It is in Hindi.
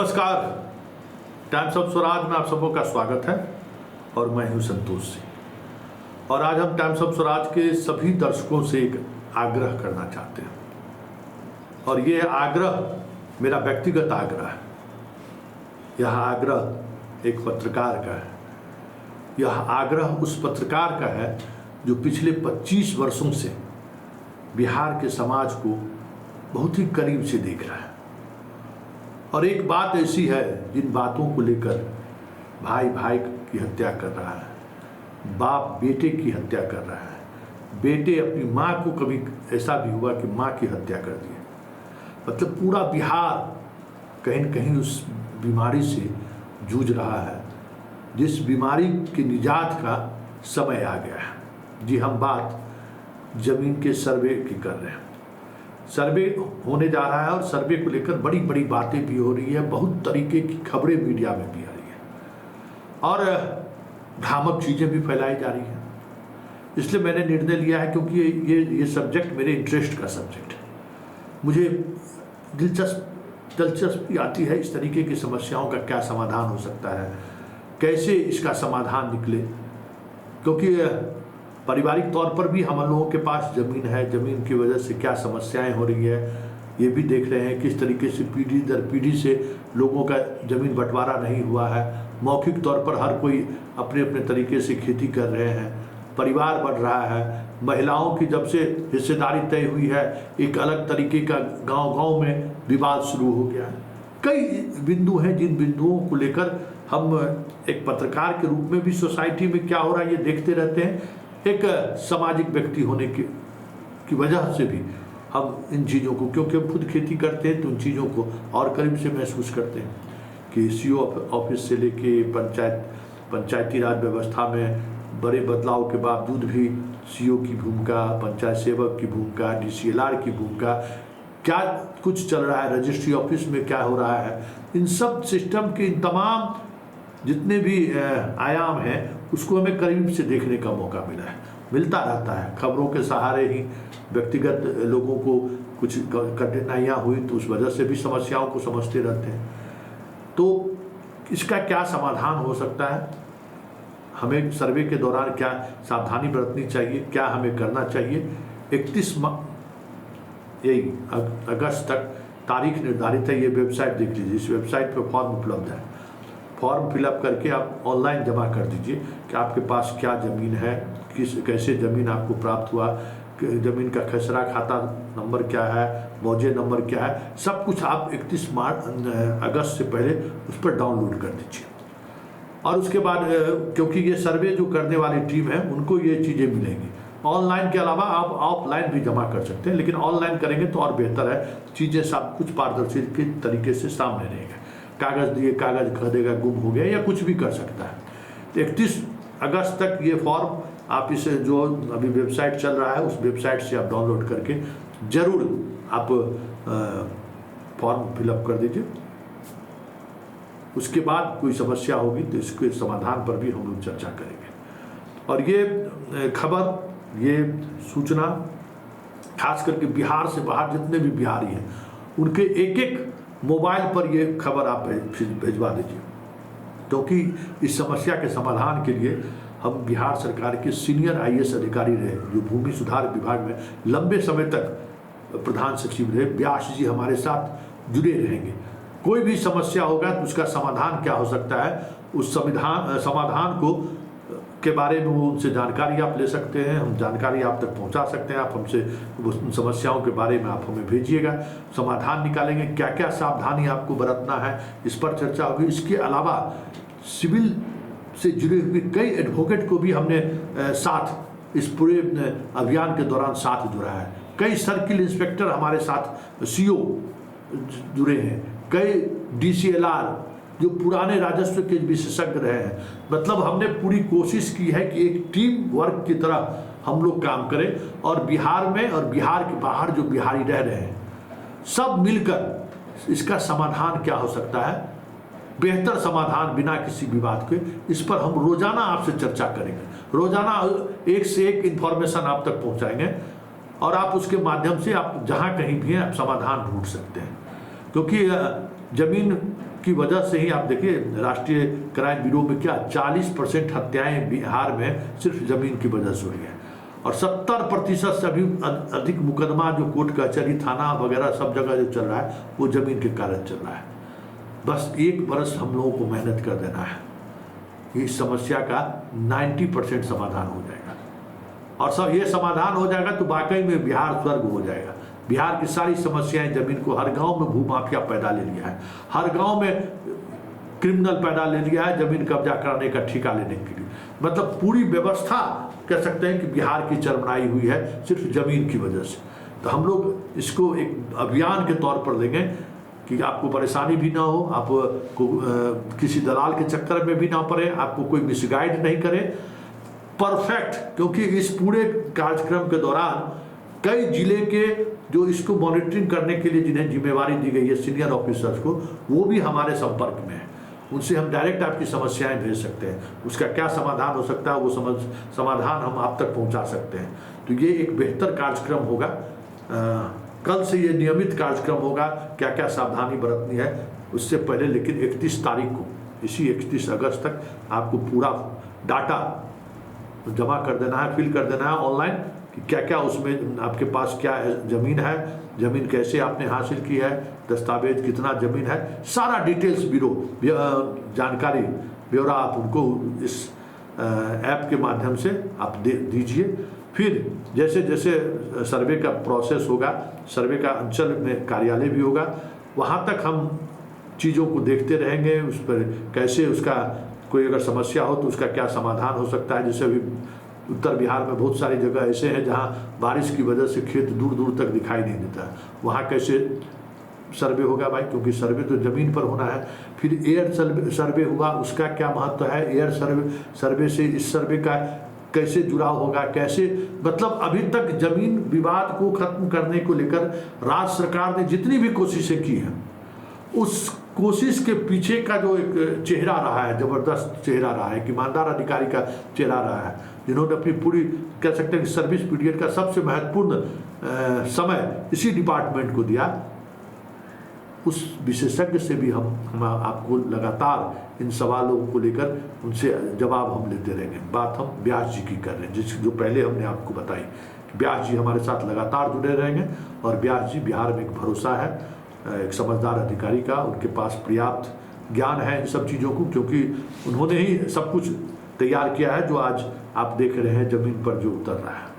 नमस्कार। टाइम्स ऑफ स्वराज में आप सबों का स्वागत है और मैं हूं संतोष सिंह। और आज हम टाइम्स ऑफ स्वराज के सभी दर्शकों से एक आग्रह करना चाहते हैं और ये आग्रह मेरा व्यक्तिगत आग्रह है। यह आग्रह एक पत्रकार का है। यह आग्रह उस पत्रकार का है जो पिछले 25 वर्षों से बिहार के समाज को बहुत ही करीब से देख रहा है। और एक बात ऐसी है जिन बातों को लेकर भाई भाई की हत्या कर रहा है, बाप बेटे की हत्या कर रहा है, बेटे अपनी माँ को, कभी ऐसा भी हुआ कि माँ की हत्या कर दी। मतलब पूरा बिहार कहीं न कहीं उस बीमारी से जूझ रहा है जिस बीमारी की निजात का समय आ गया है। जी, हम बात जमीन के सर्वे की कर रहे हैं। सर्वे होने जा रहा है और सर्वे को लेकर बड़ी बड़ी बातें भी हो रही है, बहुत तरीके की खबरें मीडिया में भी आ रही है और भ्रामक चीज़ें भी फैलाई जा रही हैं। इसलिए मैंने निर्णय लिया है, क्योंकि ये सब्जेक्ट मेरे इंटरेस्ट का सब्जेक्ट है। मुझे दिलचस्पी आती है इस तरीके की समस्याओं का क्या समाधान हो सकता है, कैसे इसका समाधान निकले। क्योंकि पारिवारिक तौर पर भी हम लोगों के पास ज़मीन है, ज़मीन की वजह से क्या समस्याएं हो रही है ये भी देख रहे हैं। किस तरीके से पीढ़ी दर पीढ़ी से लोगों का ज़मीन बंटवारा नहीं हुआ है। मौखिक तौर पर हर कोई अपने अपने तरीके से खेती कर रहे हैं, परिवार बढ़ रहा है। महिलाओं की जब से हिस्सेदारी तय हुई है, एक अलग तरीके का गांव-गांव में विवाद शुरू हो गया है। कई बिंदु हैं जिन बिंदुओं को लेकर हम एक पत्रकार के रूप में भी सोसाइटी में क्या हो रहा है ये देखते रहते हैं। एक सामाजिक व्यक्ति होने की वजह से भी हम इन चीज़ों को, क्योंकि हम खुद खेती करते हैं तो उन चीज़ों को और करीब से महसूस करते हैं कि सीओ ऑफिस से लेके पंचायती राज व्यवस्था में बड़े बदलाव के बावजूद भी सीओ की भूमिका, पंचायत सेवक की भूमिका, डीसीएलआर की भूमिका, क्या कुछ चल रहा है, रजिस्ट्री ऑफिस में क्या हो रहा है, इन सब सिस्टम के इन तमाम जितने भी आयाम हैं उसको हमें करीब से देखने का मौका मिलता रहता है। खबरों के सहारे ही व्यक्तिगत लोगों को कुछ कठिनाइयाँ हुई तो उस वजह से भी समस्याओं को समझते रहते हैं। तो इसका क्या समाधान हो सकता है, हमें सर्वे के दौरान क्या सावधानी बरतनी चाहिए, क्या हमें करना चाहिए। 31 अगस्त तक तारीख निर्धारित है। ये वेबसाइट देख लीजिए, इस वेबसाइट पर फॉर्म उपलब्ध है। फॉर्म फिलअप करके आप ऑनलाइन जमा कर दीजिए कि आपके पास क्या ज़मीन है, कैसे ज़मीन आपको प्राप्त हुआ, ज़मीन का खसरा खाता नंबर क्या है, मौजे नंबर क्या है, सब कुछ आप 31 अगस्त से पहले उस पर डाउनलोड कर दीजिए। और उसके बाद क्योंकि ये सर्वे जो करने वाली टीम है उनको ये चीज़ें मिलेंगी। ऑनलाइन के अलावा आप ऑफलाइन भी जमा कर सकते हैं, लेकिन ऑनलाइन करेंगे तो और बेहतर है। चीज़ें सब कुछ पारदर्शी के तरीके से सामने रहेगा। कागज़ दिए, कागज़ कह देगा गुम हो गया या कुछ भी कर सकता है। तो 31 अगस्त तक ये फॉर्म आप इसे जो अभी वेबसाइट चल रहा है उस वेबसाइट से आप डाउनलोड करके ज़रूर आप फॉर्म फिलअप कर दीजिए। उसके बाद कोई समस्या होगी तो इसके समाधान पर भी हम लोग चर्चा करेंगे। और ये खबर, ये सूचना खास करके बिहार से बाहर जितने भी बिहारी हैं उनके एक एक मोबाइल पर ये खबर आप भिजवा दीजिए, क्योंकि इस समस्या के समाधान के लिए हम बिहार सरकार के सीनियर आईएएस अधिकारी रहे जो भूमि सुधार विभाग में लंबे समय तक प्रधान सचिव रहे, व्यास जी हमारे साथ जुड़े रहेंगे। कोई भी समस्या होगा तो उसका समाधान क्या हो सकता है, उस समाधान को के बारे में वो उनसे जानकारी आप ले सकते हैं, हम जानकारी आप तक पहुंचा सकते हैं। आप हमसे उन समस्याओं के बारे में आप हमें भेजिएगा, समाधान निकालेंगे। क्या क्या सावधानी आपको बरतना है इस पर चर्चा होगी। इसके अलावा सिविल से जुड़े हुए कई एडवोकेट को भी हमने साथ इस पूरे अभियान के दौरान साथ जुड़ा है। कई सर्किल इंस्पेक्टर हमारे साथ सीओ जुड़े हैं, कई डीसीएलआर जो पुराने राजस्व के विशेषज्ञ रहे हैं। मतलब हमने पूरी कोशिश की है कि एक टीम वर्क की तरह हम लोग काम करें और बिहार में और बिहार के बाहर जो बिहारी रह रहे हैं सब मिलकर इसका समाधान क्या हो सकता है, बेहतर समाधान बिना किसी विवाद के, इस पर हम रोजाना आपसे चर्चा करेंगे। रोजाना एक से एक इंफॉर्मेशन आप तक पहुंचाएंगे और आप उसके माध्यम से आप जहां कहीं भी हैं आप समाधान ढूंढ सकते हैं। क्योंकि जमीन की वजह से ही आप देखिए राष्ट्रीय क्राइम ब्यूरो में क्या 40% हत्याएं बिहार में सिर्फ ज़मीन की वजह से हुई है, और 70% से अभी अधिक मुकदमा जो कोर्ट कचहरी थाना वगैरह सब जगह जो चल रहा है वो ज़मीन के कारण चल रहा है। बस 1 बरस हम लोगों को मेहनत कर देना है, इस समस्या का 90% समाधान हो जाएगा। और सब ये समाधान हो जाएगा तो वाकई में बिहार स्वर्ग हो जाएगा। बिहार की सारी समस्याएं, जमीन को, हर गांव में भूमाफिया पैदा ले लिया है, हर गांव में क्रिमिनल पैदा ले लिया है जमीन कब्जा कराने का ठेका लेने के लिए। मतलब पूरी व्यवस्था कह सकते हैं कि बिहार की चरमराई हुई है सिर्फ जमीन की वजह से। तो हम लोग इसको एक अभियान के तौर पर लेंगे कि आपको परेशानी भी ना हो, आपको किसी दलाल के चक्कर में भी ना पड़े, आपको कोई मिसगाइड नहीं करे, परफेक्ट। क्योंकि इस पूरे कार्यक्रम के दौरान कई जिले के जो इसको मॉनिटरिंग करने के लिए जिन्हें जिम्मेवारी दी गई है सीनियर ऑफिसर्स को, वो भी हमारे संपर्क में है, उनसे हम डायरेक्ट आपकी समस्याएं भेज सकते हैं, उसका क्या समाधान हो सकता है वो समाधान हम आप तक पहुंचा सकते हैं। तो ये एक बेहतर कार्यक्रम होगा। कल से ये नियमित कार्यक्रम होगा, क्या क्या सावधानी बरतनी है उससे पहले। लेकिन 31 तारीख को, इसी 31 अगस्त तक आपको पूरा डाटा जमा कर देना है, फिल कर देना है ऑनलाइन कि क्या क्या उसमें आपके पास क्या ज़मीन है, ज़मीन कैसे आपने हासिल की है, दस्तावेज कितना ज़मीन है, सारा डिटेल्स जानकारी ब्यौरा आप उनको इस ऐप के माध्यम से आप दीजिए। फिर जैसे जैसे सर्वे का प्रोसेस होगा, सर्वे का अंचल में कार्यालय भी होगा, वहाँ तक हम चीज़ों को देखते रहेंगे, उस पर कैसे उसका कोई अगर समस्या हो तो उसका क्या समाधान हो सकता है। जैसे अभी उत्तर बिहार में बहुत सारी जगह ऐसे हैं जहाँ बारिश की वजह से खेत दूर दूर तक दिखाई नहीं देता, वहाँ कैसे सर्वे होगा भाई, क्योंकि सर्वे तो ज़मीन पर होना है। फिर एयर सर्वे हुआ, उसका क्या महत्व है, एयर सर्वे से इस सर्वे का कैसे जुड़ाव होगा, कैसे, मतलब अभी तक ज़मीन विवाद को खत्म करने को लेकर राज्य सरकार ने जितनी भी कोशिशें की हैं, उस कोशिश के पीछे का जो एक चेहरा रहा है, ज़बरदस्त चेहरा रहा है, कि ईमानदार अधिकारी का चेहरा रहा है, जिन्होंने अपनी पूरी कह सकते हैं कि सर्विस पीरियड का सबसे महत्वपूर्ण समय इसी डिपार्टमेंट को दिया। उस विशेषज्ञ से भी हम आपको लगातार इन सवालों को लेकर उनसे जवाब हम लेते रहेंगे। बात हम व्यास जी की कर रहे हैं, जो पहले हमने आपको बताई, व्यास जी हमारे साथ लगातार जुड़े रहेंगे। और व्यास जी बिहार में एक भरोसा है, एक समझदार अधिकारी का, उनके पास पर्याप्त ज्ञान है इन सब चीज़ों को, क्योंकि उन्होंने ही सब कुछ तैयार किया है जो आज आप देख रहे हैं ज़मीन पर जो उतर रहा है।